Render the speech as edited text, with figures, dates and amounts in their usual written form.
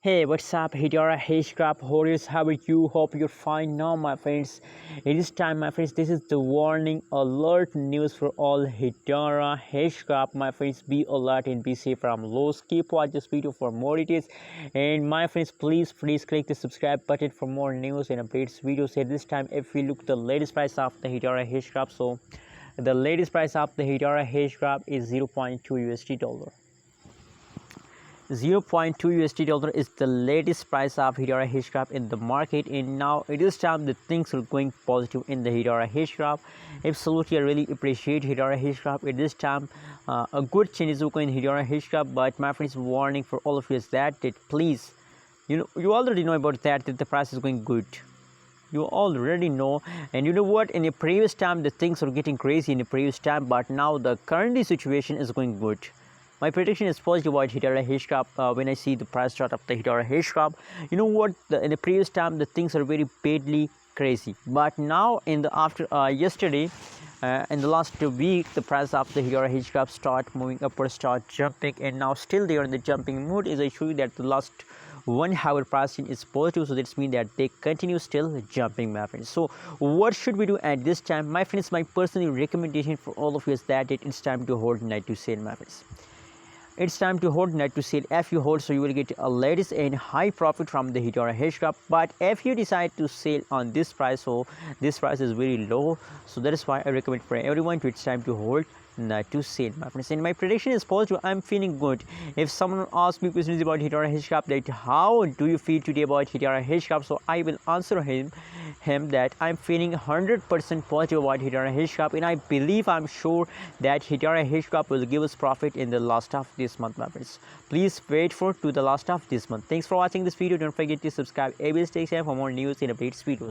Hey, what's up, Hedera Hashgraph Holders? How are you? Hope you're fine now, my friends. It is time, my friends. This is the warning alert news for all Hedera Hashgraph, my friends. Be alert and be safe from lows. Keep watching this video for more details. And my friends, please click the subscribe button for more news and updates videos. At this time, if we look the latest price of the Hedera Hashgraph, so the latest price of the Hedera Hashgraph is 0.2 USD dollar. 0.2 USD dollar is the latest price of Hedera Hashgraph in the market, and now it is time that things are going positive in the Hedera Hashgraph. Absolutely, I really appreciate Hedera Hashgraph. At this time, a good change is going in Hedera Hashgraph, but my friends, warning for all of you is that please, you already know about that the price is going good. You already know, and you know what, in the previous time the things are getting crazy in the previous time, but now the current situation is going good. My prediction is positive about Hedera Hashgraph when I see the price chart of the Hedera Hashgraph. You know what, in the previous time the things are very badly crazy, but now in the yesterday in the last week the price of the Hedera Hashgraph start moving upward, start jumping, and now still they are in the jumping mood. As I show you that the last 1 hour pricing is positive, so that means that they continue still jumping, my friends. So what should we do at this time, my friends? My personal recommendation for all of you is that it's time to hold night to sell, my friends. It's time to hold night to sell. If you hold, so you will get a latest and high profit from the Hedera Hashgraph. But if you decide to sell on this price, so this price is very low, so that is why I recommend for everyone to it's time to hold night to sell, my friends. And my prediction is positive. I'm feeling good. If someone asks me questions about Hedera Hashgraph, that how do you feel today about Hedera Hashgraph, so I will answer him that I'm feeling 100% positive about Hedera Hashgraph, and I believe, I'm sure that Hedera Hashgraph will give us profit in the last of this month, my friends. Please wait for to the last of this month. Thanks for watching this video. Don't forget to subscribe. Always take time for more news and updates videos.